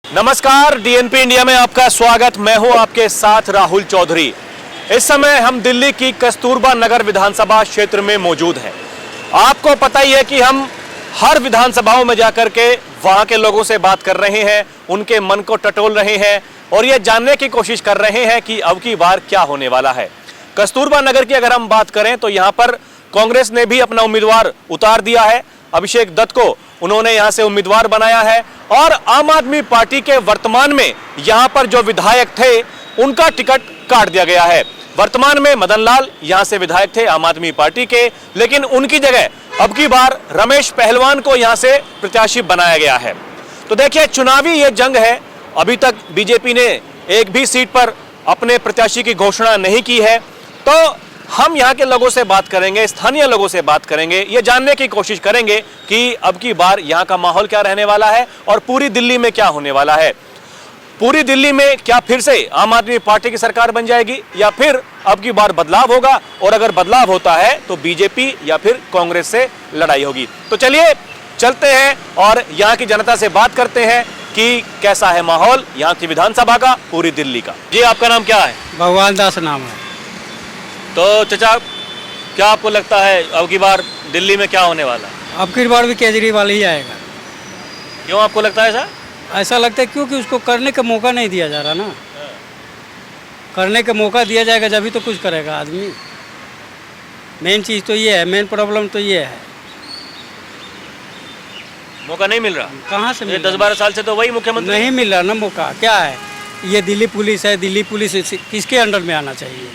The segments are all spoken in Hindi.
नमस्कार, डीएनपी इंडिया में आपका स्वागत। मैं हूं आपके साथ राहुल चौधरी। इस समय हम दिल्ली की कस्तूरबा नगर विधानसभा क्षेत्र में मौजूद हैं। आपको पता ही है कि हम हर विधानसभाओं में जाकर के वहां के लोगों से बात कर रहे हैं, उनके मन को टटोल रहे हैं और ये जानने की कोशिश कर रहे हैं कि अब की बार क्या होने वाला है। कस्तूरबा नगर की अगर हम बात करें तो यहाँ पर कांग्रेस ने भी अपना उम्मीदवार उतार दिया है। अभिषेक दत्त को उन्होंने यहां से उम्मीदवार बनाया है और आम आदमी पार्टी के वर्तमान में यहां पर जो विधायक थे उनका टिकट काट दिया गया है। वर्तमान में मदन लाल यहां से विधायक थे आम आदमी पार्टी के, लेकिन उनकी जगह अब की बार रमेश पहलवान को यहां से प्रत्याशी बनाया गया है। तो देखिए, चुनावी ये जंग है। अभी तक बीजेपी ने एक भी सीट पर अपने प्रत्याशी की घोषणा नहीं की है। तो हम यहाँ के लोगों से बात करेंगे, स्थानीय लोगों से बात करेंगे, ये जानने की कोशिश करेंगे कि अब की बार यहाँ का माहौल क्या रहने वाला है और पूरी दिल्ली में क्या होने वाला है। पूरी दिल्ली में क्या फिर से आम आदमी पार्टी की सरकार बन जाएगी या फिर अब की बार बदलाव होगा, और अगर बदलाव होता है तो बीजेपी या फिर कांग्रेस से लड़ाई होगी। तो चलिए चलते हैं और यहाँ की जनता से बात करते हैं कि कैसा है माहौल यहाँ की विधानसभा का, पूरी दिल्ली का। जी, आपका नाम क्या है? भगवान दास नाम है। तो चचा, क्या आपको लगता है अब की बार दिल्ली में क्या होने वाला है? अब की बार भी केजरीवाल ही आएगा। क्यों आपको लगता है ऐसा? ऐसा लगता है क्योंकि उसको करने का मौका नहीं दिया जा रहा ना। करने का मौका दिया जाएगा जब ही तो कुछ करेगा आदमी। मेन चीज़ तो ये है, मेन प्रॉब्लम तो ये है, मौका नहीं मिल रहा। कहाँ से मिल 10-12 साल से तो वही मुख्यमंत्री नहीं मिल रहा ना मौका। क्या है ये, दिल्ली पुलिस है। दिल्ली पुलिस किसके अंडर में आना चाहिए?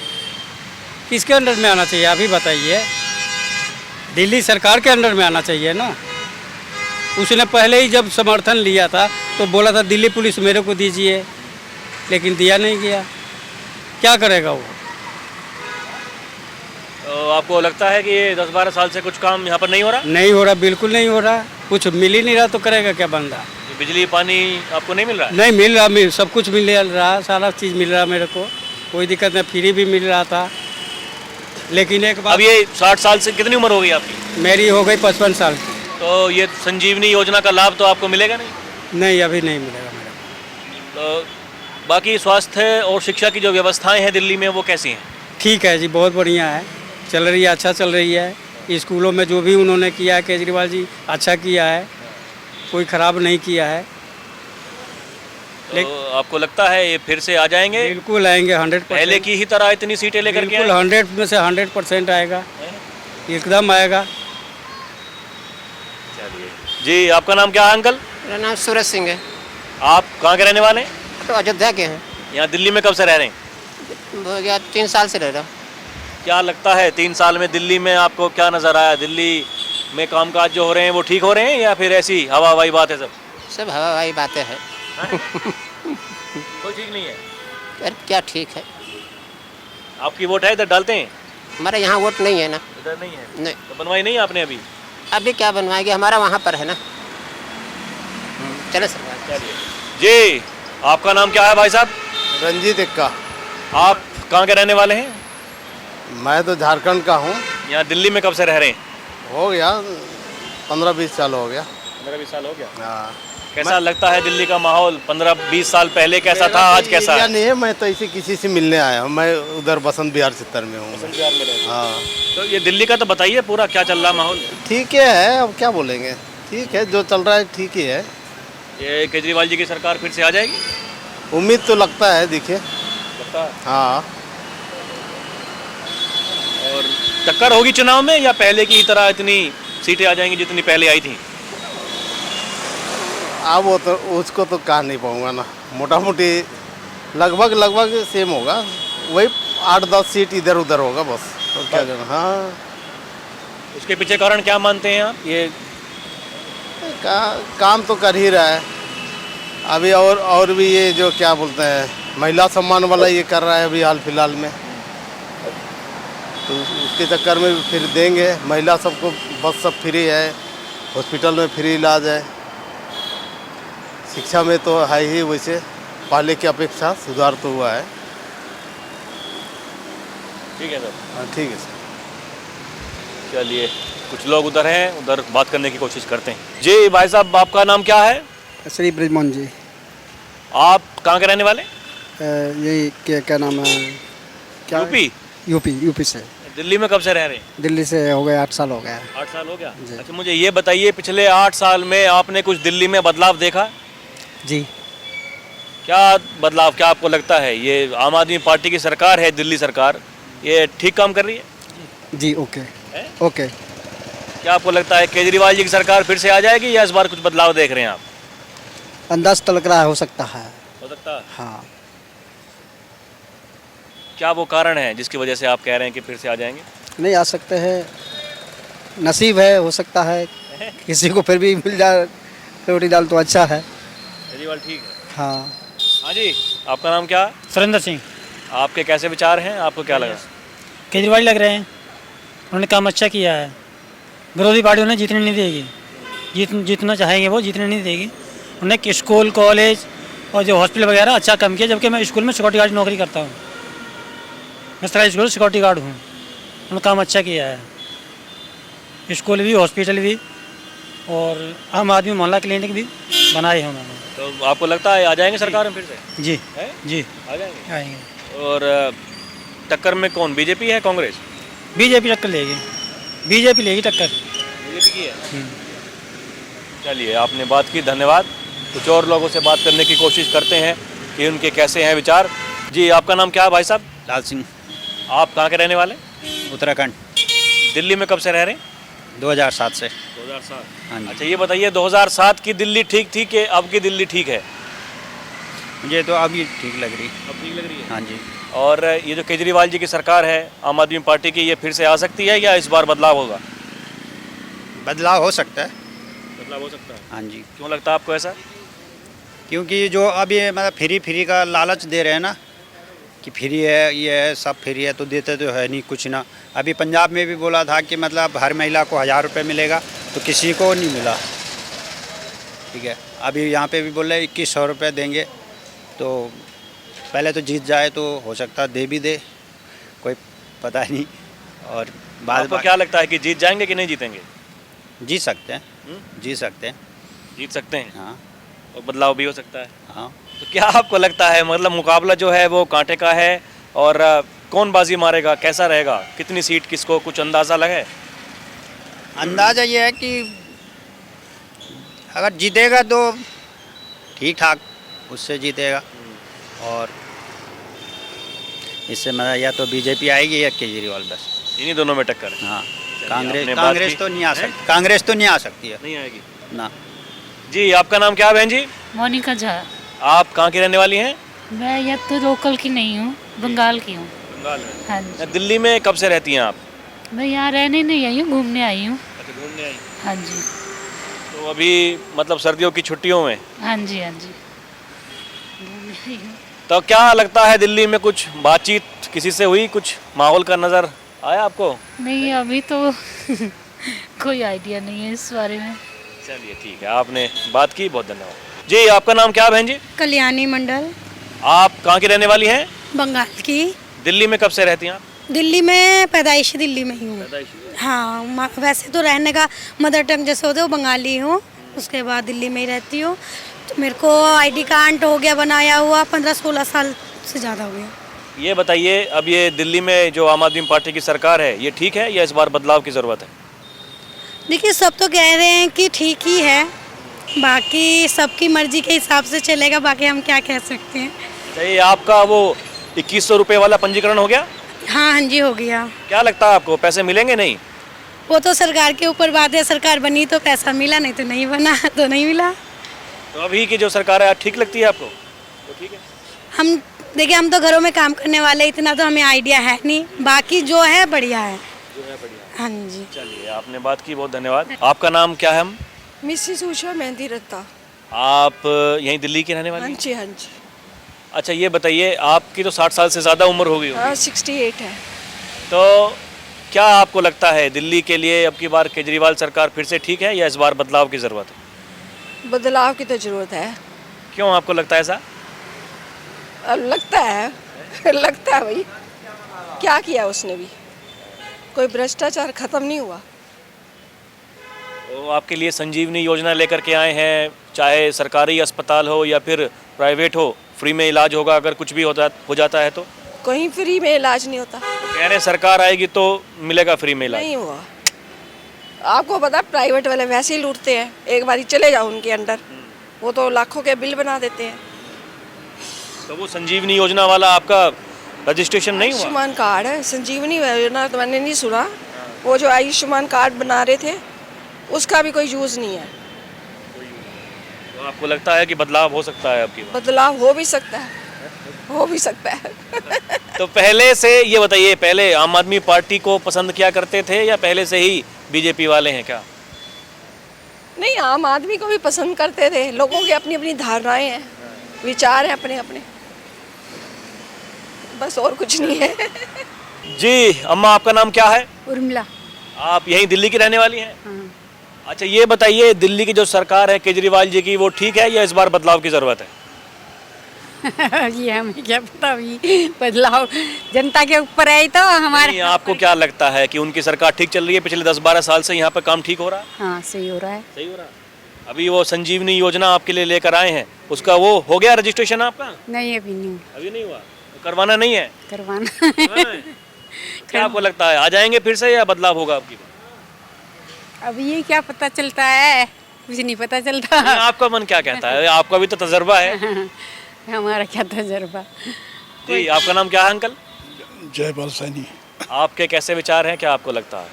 किसके अंडर में आना चाहिए अभी बताइए? दिल्ली सरकार के अंडर में आना चाहिए ना। उसने पहले ही जब समर्थन लिया था तो बोला था दिल्ली पुलिस मेरे को दीजिए, लेकिन दिया नहीं गया। क्या करेगा वो? तो आपको लगता है कि ये 10-12 साल से कुछ काम यहाँ पर नहीं हो रहा? नहीं हो रहा, बिल्कुल नहीं हो रहा। कुछ मिल ही नहीं रहा तो करेगा क्या बंदा? बिजली पानी आपको नहीं मिल रहा? नहीं मिल रहा, सब कुछ मिल रहा, सारा चीज़ मिल रहा मेरे को, कोई दिक्कत नहीं। फ्री भी मिल रहा था। लेकिन एक बात, अब ये 60 साल से कितनी उम्र हो गई आपकी? मेरी हो गई 55 साल की। तो ये संजीवनी योजना का लाभ तो आपको मिलेगा नहीं? नहीं, अभी नहीं मिलेगा मेरे को। तो बाकी स्वास्थ्य और शिक्षा की जो व्यवस्थाएं हैं दिल्ली में वो कैसी हैं? ठीक है जी, बहुत बढ़िया है, चल रही है, अच्छा चल रही है। स्कूलों में जो भी उन्होंने किया है केजरीवाल जी, अच्छा किया है, कोई ख़राब नहीं किया है। तो आपको लगता है ये फिर से आ जाएंगे? बिल्कुल आएंगे, 100%। पहले की ही तरह इतनी सीटें लेकर के? बिल्कुल 100 में से 100% आएगा, एकदम आएगा। चलिए जी, आपका नाम क्या है अंकल? मेरा नाम सूरज सिंह है। आप कहाँ के रहने वाले हैं? तो अयोध्या के हैं। यहाँ दिल्ली में कब से रह रहे हैं? हो गया 3 साल से रह रहा हूँ। क्या लगता है 3 साल में दिल्ली में आपको क्या नज़र आया? दिल्ली में कामकाज जो हो रहे हैं वो ठीक हो रहे हैं या फिर ऐसी हवा हवाई बात है? सब हवा हवाई बातें हैं। कोई ठीक नहीं है? यार क्या ठीक है? आपकी वोट है, इधर डालते हैं? हमारे यहाँ वोट नहीं है ना। इधर नहीं है? नहीं। तो बनवाई नहीं आपने अभी? अभी क्या बनवाएंगे, हमारा वहाँ पर है ना। चले सरकार। चलिए जी, आपका नाम क्या है भाई साहब? रंजीत इक्का। आप कहाँ के रहने वाले हैं? मैं तो झारखंड का हूँ। यहाँ दिल्ली में कब से रह रहे हैं? हो गया 15-20 साल हो गया। 15-20 साल हो गया। हाँ। कैसा लगता है दिल्ली का माहौल? 15-20 साल पहले कैसा था, आज कैसा है? नहीं है, मैं तो इसे किसी से मिलने आया हूँ। मैं उधर बसंत विहार चित्तर में हूँ। हाँ। तो ये दिल्ली का तो बताइए पूरा क्या चल रहा माहौल? ठीक है, अब क्या बोलेंगे, ठीक है, जो चल रहा है ठीक ही है। ये केजरीवाल जी की सरकार फिर से आ जाएगी? उम्मीद तो लगता है, देखिए। लगता है। हाँ। और टक्कर होगी चुनाव में या पहले की ही तरह इतनी सीटें आ जाएंगी जितनी पहले आई थी? अब वो तो उसको तो कह नहीं पाऊँगा ना। मोटा मोटी लगभग सेम होगा, वही 8-10 सीट इधर उधर होगा बस। तो क्या करना। हाँ। उसके पीछे कारण क्या मानते हैं आप? ये काम तो कर ही रहा है अभी। और भी ये जो क्या बोलते हैं, महिला सम्मान वाला ये कर रहा है अभी हाल फिलहाल में। तो उसके चक्कर में भी फिर देंगे। महिला सबको बस सब फ्री है, हॉस्पिटल में फ्री इलाज है, शिक्षा में तो है ही, वैसे पहले की अपेक्षा सुधार तो हुआ है। ठीक है सर। हाँ ठीक है सर। चलिए, कुछ लोग उधर हैं, उधर बात करने की कोशिश करते हैं। जी भाई साहब, आपका नाम क्या है? श्री ब्रजमोहन जी। आप कहाँ के रहने वाले? यही क्या नाम है, क्या यूपी? यूपी से। दिल्ली में कब से रह रहे हैं? दिल्ली से हो गए 8 साल हो गया। 8 साल हो गया। जी। अच्छा, मुझे ये बताइए, पिछले 8 साल में आपने कुछ दिल्ली में बदलाव देखा? जी। क्या बदलाव, क्या आपको लगता है ये आम आदमी पार्टी की सरकार है, दिल्ली सरकार, ये ठीक काम कर रही है? जी ओके है? ओके। क्या आपको लगता है केजरीवाल जी की सरकार फिर से आ जाएगी या इस बार कुछ बदलाव देख रहे हैं आप? अंदाज तो लग रहा है, हो सकता है। हो सकता है। हाँ। क्या वो कारण है जिसकी वजह से आप कह रहे हैं कि फिर से आ जाएंगे? नहीं आ सकते हैं, नसीब है, हो सकता है किसी को फिर भी मिल जाए रोटी दाल तो अच्छा है। केजरीवाल ठीक है। हाँ। हाँ जी, आपका नाम क्या है? सुरेंद्र सिंह। आपके कैसे विचार हैं, आपको क्या लगा? केजरीवाल लग रहे हैं, उन्होंने काम अच्छा किया है। विरोधी पार्टी उन्हें जीतने नहीं देगी, जितना चाहेंगे वो जीतने नहीं देगी। उन्हें स्कूल कॉलेज और जो हॉस्पिटल वगैरह अच्छा काम किया, जबकि मैं स्कूल में सिक्योरिटी गार्ड नौकरी करता हूँ। मैं सरकारी स्कूल सिक्योरिटी गार्ड हूँ। उन्होंने काम अच्छा किया है, स्कूल भी, हॉस्पिटल भी और आम आदमी मोहल्ला क्लिनिक भी बनाए हैं उन्होंने। तो आपको लगता है आ जाएंगे सरकार में फिर से? जी है? जी आ जाएंगे। आएंगे। और टक्कर में कौन, बीजेपी है कांग्रेस? बीजेपी टक्कर लेगी, बीजेपी लेगी टक्कर। बीजेपी की है। चलिए, आपने बात की, धन्यवाद। कुछ और लोगों से बात करने की कोशिश करते हैं कि उनके कैसे हैं विचार। जी, आपका नाम क्या है भाई साहब? लाल सिंह, आप कहाँ के रहने वाले? उत्तराखंड। दिल्ली में कब से रह रहे हैं? 2007 से। 2007। हाँ जी। अच्छा, ये बताइए 2007 की दिल्ली ठीक थी कि अब की दिल्ली ठीक है? मुझे तो अभी ठीक लग रही। अब ठीक लग रही है। हाँ जी। और ये जो केजरीवाल जी की सरकार है आम आदमी पार्टी की, ये फिर से आ सकती है या इस बार बदलाव होगा? बदलाव हो सकता है। बदलाव हो सकता है। हाँ जी, क्यों लगता है आपको ऐसा? क्योंकि जो अभी मतलब फ्री का लालच दे रहे हैं ना, कि फ्री है, ये है, सब फ्री है, तो देते तो है नहीं कुछ ना। अभी पंजाब में भी बोला था कि मतलब हर महिला को 1000 रुपये मिलेगा, तो किसी को नहीं मिला। ठीक है, अभी यहाँ पे भी बोल रहे 2100 रुपये देंगे। तो पहले तो जीत जाए तो हो सकता दे भी दे, कोई पता नहीं। और बाद आपको क्या लगता है कि जीत जाएंगे कि नहीं जीतेंगे? जीत सकते हैं, जीत सकते हैं। जीत सकते हैं। हाँ और बदलाव भी हो सकता है। हाँ। तो क्या आपको लगता है, मतलब मुकाबला जो है वो कांटे का है और कौन बाजी मारेगा, कैसा रहेगा, कितनी सीट किसको, कुछ अंदाज़ा लगे? अंदाज़ा ये है कि अगर जीतेगा तो ठीक ठाक उससे जीतेगा, और इससे मतलब या तो बीजेपी आएगी या केजरीवाल, बस इन्हीं दोनों में टक्कर है। हाँ। आपने कांग्रेस बात कांग्रेस की। तो नहीं आ सकती, कांग्रेस तो नहीं आ सकती है नहीं आएगी ना। जी। आपका नाम क्या है बहन जी? मोनिका झा। आप कहाँ की रहने वाली हैं? मैं यह तो लोकल की नहीं हूँ, बंगाल की हूँ। बंगाल में। हाँ जी। दिल्ली में कब से रहती हैं आप? मैं यहाँ रहने नहीं आई हूँ, घूमने आई हूँ। अच्छा, घूमने आई। हाँ जी। तो अभी मतलब सर्दियों की छुट्टियों में, हाँ जी। हाँ जी, घूमने आई हूँ। तो क्या लगता है दिल्ली में कुछ बातचीत किसी से हुई, कुछ माहौल का नज़र आया आपको? नहीं, अभी तो कोई आइडिया नहीं है इस बारे में। चलिए ठीक है, आपने बात की, बहुत धन्यवाद। जी, आपका नाम क्या है बहन जी? कल्याणी मंडल, आप कहाँ की रहने वाली हैं? बंगाल की। दिल्ली में कब से रहती हैं आप? दिल्ली में पैदाइशी दिल्ली में ही हूँ। हाँ, वैसे तो रहने का मदर टंग जैसे होते वो बंगाली हूँ, उसके बाद दिल्ली में ही रहती हूँ। तो मेरे को आईडी कार्ड हो गया बनाया हुआ 15-16 साल से ज़्यादा हो गया। ये बताइए, अब ये दिल्ली में जो आम आदमी पार्टी की सरकार है, ये ठीक है या इस बार बदलाव की ज़रूरत है? देखिए, सब तो कह रहे हैं कि ठीक ही है, बाकी सबकी मर्जी के हिसाब से चलेगा, बाकी हम क्या कह सकते हैं। चाहिए आपका वो 2100 रुपये वाला पंजीकरण हो गया? हाँ हाँ जी, हो गया। क्या लगता है आपको पैसे मिलेंगे नहीं? वो तो सरकार के ऊपर बात है, सरकार बनी तो पैसा मिला, नहीं तो नहीं बना तो नहीं मिला। तो अभी की जो सरकार है ठीक लगती है आपको? तो ठीक है। हम देखिए, हम तो घरों में काम करने वाले, इतना तो हमें आइडिया है नहीं, बाकी जो है बढ़िया है। जो है बढ़िया। हाँ जी। चलिए, आपने बात की, बहुत धन्यवाद। आपका नाम क्या है? मिसिस उषा मेहंदी रत्ता। आप यहीं दिल्ली के रहने वाले हाँ हैं? जी, हाँ जी। अच्छा, ये बताइए, आपकी तो 60 साल से ज़्यादा उम्र हो गई होगी। हाँ, 68 है। तो क्या आपको लगता है दिल्ली के लिए अब की बार केजरीवाल सरकार फिर से ठीक है या इस बार बदलाव की ज़रूरत है? बदलाव की तो ज़रूरत है। क्यों आपको लगता है ऐसा? अब लगता है लगता है भाई, क्या किया उसने भी, कोई भ्रष्टाचार ख़त्म नहीं हुआ। तो आपके लिए संजीवनी योजना लेकर के आए हैं, चाहे सरकारी अस्पताल हो या फिर प्राइवेट हो, फ्री में इलाज होगा अगर कुछ भी हो जाता है तो? कहीं फ्री में इलाज नहीं होता। कह रहे हैं सरकार आएगी तो मिलेगा फ्री में इलाज। नहीं हुआ। आपको पता है प्राइवेट वाले वैसे ही लूटते हैं, एक बारी चले जाओ उनके अंडर, वो तो लाखों के बिल बना देते हैं। तो वो संजीवनी योजना वाला आपका रजिस्ट्रेशन नहीं हुआ? आयुष्मान कार्ड है, संजीवनी योजना तो मैंने नहीं सुना। वो जो आयुष्मान कार्ड बना रहे थे उसका भी कोई यूज़ नहीं है। तो आपको लगता है कि बदलाव हो सकता है आपकी? बदलाव हो भी सकता है, हो भी सकता है। तो पहले से ये बताइए, पहले आम आदमी पार्टी को पसंद किया करते थे या पहले से ही बीजेपी वाले हैं क्या? नहीं, आम आदमी को भी पसंद करते थे। लोगों की अपनी अपनी धारणाएं हैं, विचार हैं अपने अपने, बस और कुछ नहीं है। जी अम्मा, आपका नाम क्या है? उर्मिला। आप यहीं दिल्ली की रहने वाली हैं? अच्छा, ये बताइए दिल्ली की जो सरकार है केजरीवाल जी की, वो ठीक है या इस बार बदलाव की जरूरत है? ये हमें क्या पता, अभी बदलाव जनता के ऊपर है तो हमारे। नहीं, आपको क्या लगता है कि उनकी सरकार ठीक चल रही है? पिछले 10-12 साल से यहाँ पे काम ठीक हो रहा है? हाँ, सही हो रहा है। सही हो रहा है। अभी वो संजीवनी योजना आपके लिए लेकर आए हैं, उसका वो हो गया रजिस्ट्रेशन आपका? नहीं, अभी नहीं अभी नहीं हुआ? तो करवाना नहीं है? करवाना। करवाना है? क्या आपको लगता है आ जाएंगे फिर से या बदलाव होगा आपकी? अभी ये क्या पता चलता है, कुछ नहीं पता चलता। आपका मन क्या कहता है? आपका भी तो तजर्बा है। हमारा क्या तजर्बा। जी, आपका नाम क्या है अंकल? जयपाल सैनी। आपके कैसे विचार हैं, क्या आपको लगता है?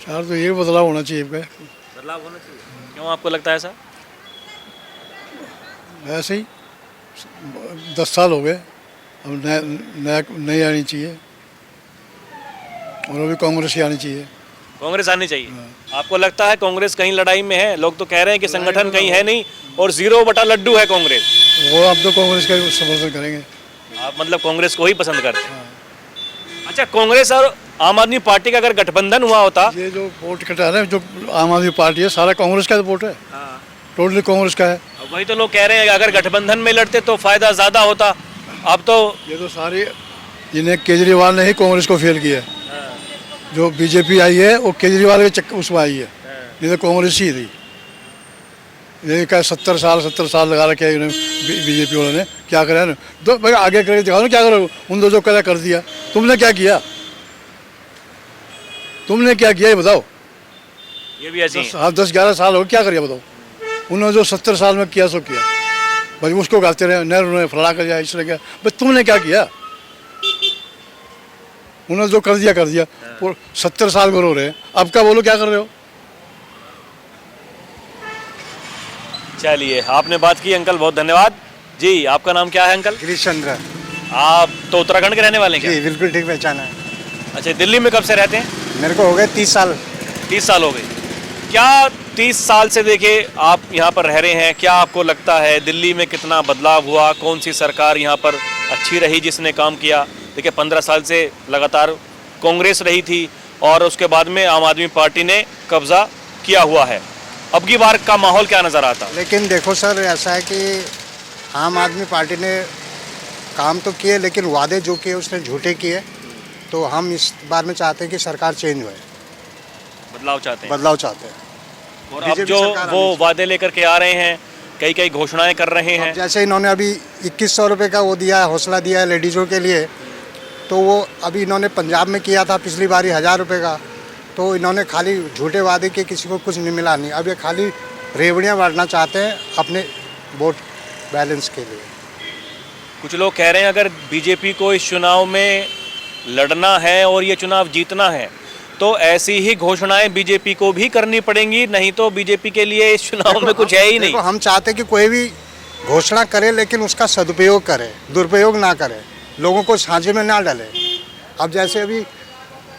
चार तो ये बदलाव होना चाहिए। बदलाव होना चाहिए। क्यों आपको लगता है ऐसा? ऐसे ही 10 साल हो गए, अब नई आनी चाहिए और अभी कांग्रेस ही आनी चाहिए। कांग्रेस आनी चाहिए। आपको लगता है कांग्रेस कहीं लड़ाई में है? लोग तो कह रहे हैं कि संगठन कहीं है नहीं और 0 बटा लड्डू है कांग्रेस। वो अब तो कांग्रेस का समर्थन करेंगे। आप मतलब कांग्रेस को ही पसंद करते हैं? अच्छा, कांग्रेस और आम आदमी पार्टी का अगर गठबंधन हुआ होता? ये जो वोट कटा है, जो आम आदमी पार्टी है, सारा कांग्रेस का वोट है। टोटली कांग्रेस का है। वही तो लोग कह रहे हैं अगर गठबंधन में लड़ते तो फायदा ज्यादा होता। अब तो ये तो सारी जिन्हें केजरीवाल ने ही कांग्रेस को फेल किया है। जो बीजेपी आई है वो केजरीवाल के चक्कर उसमें आई है, नहीं तो कांग्रेस ही थी। ये क्या 70 साल लगा रखे हैं बीजेपी वालों ने, क्या करा ना? तो भाई आगे करके दिखाओ ना, क्या करो? उन दो जो करा कर दिया। तुमने क्या किया? तुमने क्या किया ये बताओ? ये भी ऐसी है। 10-11 साल हो गए, क्या करिए बताओ? उन्होंने जो 70 साल में किया सो किया, भाई उसको गाते रहे, नेहरू ने फला कर दिया, इसने किया। भाई तुमने क्या किया? उन्होंने जो कर दिया। 70 साल को रो रहे हैं, अब क्या बोलो, क्या कर रहे हो? चलिए, आपने बात की अंकल, बहुत धन्यवाद। जी, आपका नाम क्या है अंकल? गिरीश चंद्र। आप तो उत्तराखंड के रहने वाले हैं क्या? जी, बिल्कुल ठीक पहचाना है। अच्छा, दिल्ली में कब से रहते हैं? मेरे को हो गए 30 साल। 30 साल हो गए। क्या 30 साल से देखिए आप यहाँ पर रह रहे हैं, क्या आपको लगता है दिल्ली में कितना बदलाव हुआ? कौन सी सरकार यहाँ पर अच्छी रही जिसने काम किया? देखिए 15 साल से लगातार कांग्रेस रही थी और उसके बाद में आम आदमी पार्टी ने कब्जा किया हुआ है। अब की बार का माहौल क्या नज़र आता? लेकिन देखो सर, ऐसा है कि आम आदमी पार्टी ने काम तो किए, लेकिन वादे जो किए उसने झूठे किए। तो हम इस बार में चाहते हैं कि सरकार चेंज होए, बदलाव चाहते हैं। बदलाव चाहते हैं। और अब जो वो वादे लेकर के आ रहे हैं, कई घोषणाएं कर रहे हैं। जैसे इन्होंने अभी 2100 रुपये का वो दिया है, हौसला दिया है लेडीज़ों के लिए, तो वो अभी इन्होंने पंजाब में किया था पिछली बारी 1000 रुपये का। तो इन्होंने खाली झूठे वादे किए, किसी को कुछ नहीं मिला नहीं। अब ये खाली रेवड़ियाँ बांटना चाहते हैं अपने वोट बैलेंस के लिए। कुछ लोग कह रहे हैं अगर बीजेपी को इस चुनाव में लड़ना है और ये चुनाव जीतना है तो ऐसी ही घोषणाएं बीजेपी को भी करनी पड़ेंगी, नहीं तो बीजेपी के लिए इस चुनाव में कुछ है ही नहीं। हम चाहते हैं कि कोई भी घोषणा करे लेकिन उसका सदुपयोग करे, दुरुपयोग ना करे, लोगों को साझे में ना डाले। अब जैसे अभी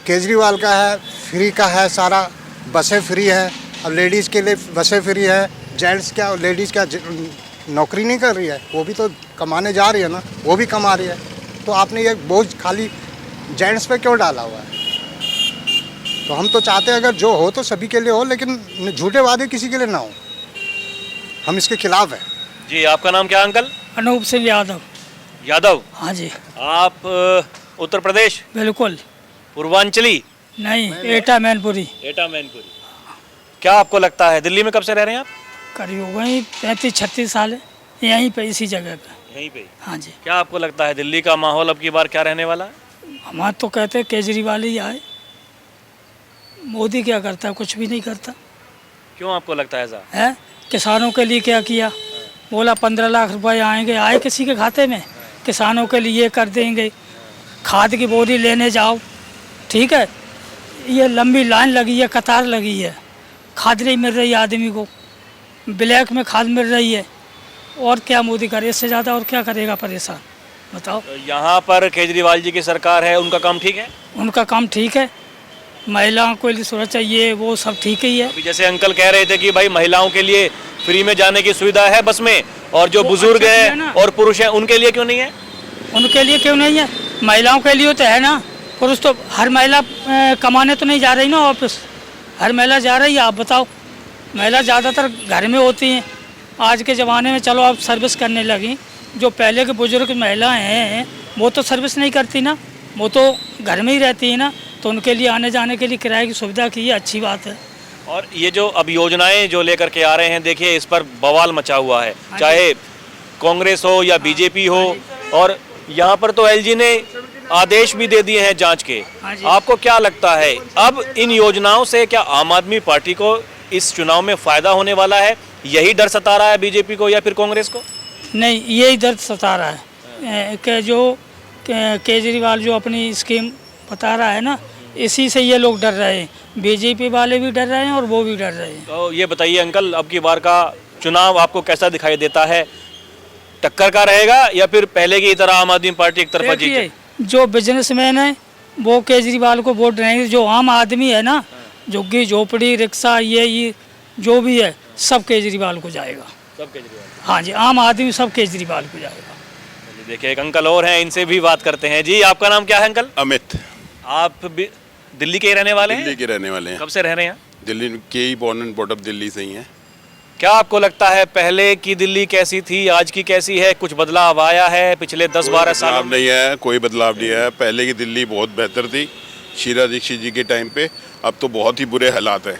केजरीवाल का है, फ्री का है, सारा बसें फ्री है। अब लेडीज़ के लिए बसें फ्री है, जेंट्स क्या, लेडीज़ क्या नौकरी नहीं कर रही है, वो भी तो कमाने जा रही है ना, वो भी कमा रही है। तो आपने ये बोझ खाली जेंट्स पे क्यों डाला हुआ है? तो हम तो चाहते हैं अगर जो हो तो सभी के लिए हो, लेकिन झूठे वादे किसी के लिए ना हो। हम इसके खिलाफ हैं। जी, आपका नाम क्या अंकल? अनूप सिंह यादव। यादव? हाँ जी। आप उत्तर प्रदेश? बिल्कुल। पूर्वांचली? नहीं, एटा मैनपुरी। एटा मैनपुरी। क्या आपको लगता है दिल्ली में कब से रह रहे हैं आप? करीब हो गई 35-36 साल है। यहीं पे इसी जगह पे। यहीं पे? हाँ जी। क्या आपको लगता है दिल्ली का माहौल अब की बार क्या रहने वाला है? हमारे तो कहते हैं केजरीवाल ही आए। मोदी क्या करता है? कुछ भी नहीं करता क्यों आपको लगता है ऐसा? है। किसानों के लिए क्या किया? बोला 15 लाख रुपए आएंगे, आए किसी के खाते में? किसानों के लिए ये कर देंगे। खाद की बोरी लेने जाओ, ठीक है, ये लंबी लाइन लगी है, कतार लगी है, खाद नहीं मिल रही आदमी को, ब्लैक में खाद मिल रही है। और क्या मोदी करे? इससे ज़्यादा और क्या करेगा? परेशान बताओ। तो यहाँ पर केजरीवाल जी की सरकार है, उनका काम ठीक है? उनका काम ठीक है, महिलाओं को लिए सुरक्षा ये वो सब ठीक ही है। अभी जैसे अंकल कह रहे थे कि भाई महिलाओं के लिए फ्री में जाने की सुविधा है बस में, और जो बुजुर्ग अच्छा है हैं ना। और पुरुष हैं उनके लिए क्यों नहीं है? उनके लिए क्यों नहीं है? महिलाओं के लिए तो है ना। पुरुष तो हर महिला कमाने तो नहीं जा रही ना ऑफिस, हर महिला जा रही है। आप बताओ, महिला ज़्यादातर घर में होती हैं आज के ज़माने में। चलो अब सर्विस करने लगी, जो पहले के बुजुर्ग महिलाएं हैं वो तो सर्विस नहीं करती ना, वो तो घर में ही रहती है ना। तो उनके लिए आने जाने के लिए किराए की सुविधा की है, अच्छी बात है। और ये जो अब योजनाएं जो लेकर के आ रहे हैं, देखिए इस पर बवाल मचा हुआ है, चाहे कांग्रेस हो या बीजेपी हो। और यहाँ पर तो एलजी ने आदेश भी दे दिए हैं जांच के। आपको क्या लगता है अब इन योजनाओं से क्या आम आदमी पार्टी को इस चुनाव में फायदा होने वाला है? यही डर सता रहा है बीजेपी को या फिर कांग्रेस को? नहीं, यही दर्द सता रहा है कि जो केजरीवाल जो अपनी स्कीम बता रहा है ना, इसी से ये लोग डर रहे हैं। बीजेपी वाले भी डर रहे हैं और वो भी डर रहे हैं। तो ये बताइए अंकल, अब की बार का चुनाव आपको कैसा दिखाई देता है? टक्कर का रहेगा या फिर पहले की तरह आम आदमी पार्टी एक तरफा जीते? देखिए, जो बिजनेसमैन है वो केजरीवाल को वोट देंगे, जो आम आदमी है ना, झुग्गी झोपड़ी रिक्शा ये जो भी है सब केजरीवाल को जाएगा। सब केजरीवाल? हाँ जी, आम आदमी सब केजरीवाल को जाएगा। देखिए एक अंकल और हैं, इनसे भी बात करते हैं। जी आपका नाम क्या है अंकल? अमित। आप भी दिल्ली के ही रहने वाले हैं? दिल्ली के रहने वाले हैं। कब से रह रहे हैं? दिल्ली के ही, born and bought up Delhi से ही हैं। क्या आपको लगता है पहले की दिल्ली कैसी थी, आज की कैसी है? कुछ बदलाव आया है पिछले 10-12 सालों में? नहीं है, कोई बदलाव नहीं है। पहले की दिल्ली बहुत बेहतर थी शीला दीक्षित जी के टाइम पे, अब तो बहुत ही बुरे हालात हैं।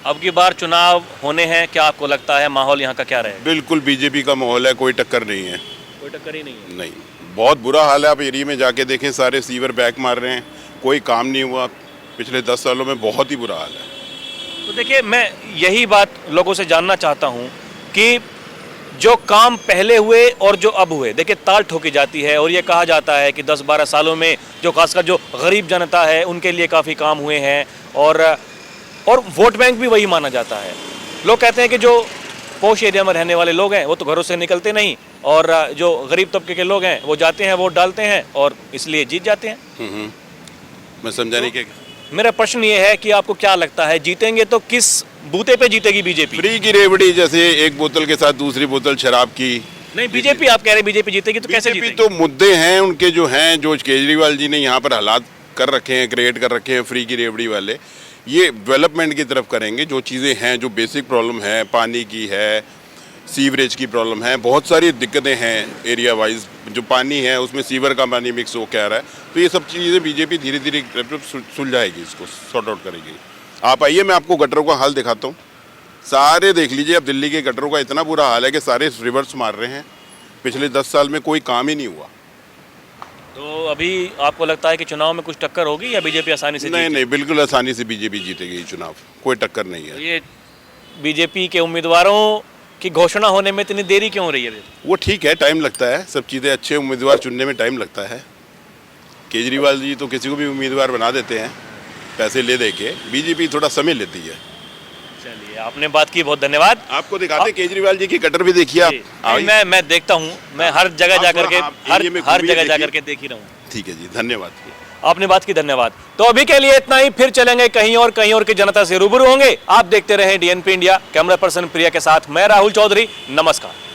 अब की बार चुनाव होने हैं, क्या आपको लगता है माहौल यहाँ का क्या रहेगा? बिल्कुल बीजेपी का माहौल है, कोई टक्कर नहीं है। कोई टक्कर ही नहीं है? नहीं, बहुत बुरा हाल है। आप एरिया में जाके देखें, सारे सीवर बैक मार रहे हैं, कोई काम नहीं हुआ पिछले 10 सालों में। बहुत ही बुरा हाल है। तो देखिए, मैं यही बात लोगों से जानना चाहता हूँ कि जो काम पहले हुए और जो अब हुए, देखिए ताल ठोकी जाती है और ये कहा जाता है कि 10-12 सालों में जो खासकर जो गरीब जनता है उनके लिए काफ़ी काम हुए हैं, और वोट बैंक भी वही माना जाता है। लोग कहते हैं कि जो पोश एरिया में रहने वाले लोग हैं वो तो घरों से निकलते नहीं, और जो गरीब तबके के लोग हैं वो जाते हैं, वोट डालते हैं और इसलिए जीत जाते हैं। मैं समझा नहीं कि मेरा प्रश्न ये है कि आपको क्या लगता है, जीतेंगे तो किस बूते पे जीतेगी बीजेपी? फ्री की रेवड़ी, जैसे एक बोतल के साथ दूसरी बोतल शराब की। नहीं, बीजेपी आप कह रहे हैं बीजेपी जीतेगी, तो कैसे जीतेगी? तो मुद्दे हैं उनके जो हैं, जो केजरीवाल जी ने यहाँ पर हालात कर रखे हैं, क्रिएट कर रखे हैं फ्री की रेवड़ी वाले, ये डेवलपमेंट की तरफ करेंगे। जो चीज़ें हैं, जो बेसिक प्रॉब्लम है, पानी की है, सीवरेज की प्रॉब्लम है, बहुत सारी दिक्कतें हैं एरिया वाइज। जो पानी है उसमें सीवर का पानी मिक्स हो क्या रहा है, तो ये सब चीज़ें बीजेपी धीरे धीरे सुलझाएगी, इसको सॉर्ट आउट करेगी। आप आइए, मैं आपको गटरों का हाल दिखाता हूँ। सारे देख लीजिए, अब दिल्ली के गटरों का इतना बुरा हाल है कि सारे रिवर्स मार रहे हैं। पिछले 10 साल में कोई काम ही नहीं हुआ। तो अभी आपको लगता है कि चुनाव में कुछ टक्कर होगी या बीजेपी आसानी से? नहीं, बिल्कुल आसानी से बीजेपी जीतेगी ये चुनाव, कोई टक्कर नहीं है। तो ये बीजेपी के उम्मीदवारों की घोषणा होने में इतनी देरी क्यों हो रही है? वो ठीक है, टाइम लगता है, सब चीज़ें अच्छे उम्मीदवार चुनने में टाइम लगता है। केजरीवाल जी तो किसी को भी उम्मीदवार बना देते हैं पैसे ले दे के, बीजेपी थोड़ा समय लेती है। चलिए, आपने बात की, बहुत धन्यवाद। आपको दिखाते केजरीवाल जी की गटर भी देखिए आप। मैं देखता हूँ, मैं हर जगह जाकर के हर जगह जाकर के देख ही रहा हूँ। ठीक है जी, धन्यवाद। आपने बात की, धन्यवाद। तो अभी के लिए इतना ही, फिर चलेंगे कहीं और की जनता से रूबरू होंगे। आप देखते रहें DNP इंडिया। कैमरा पर्सन प्रिया के साथ मैं राहुल चौधरी, नमस्कार।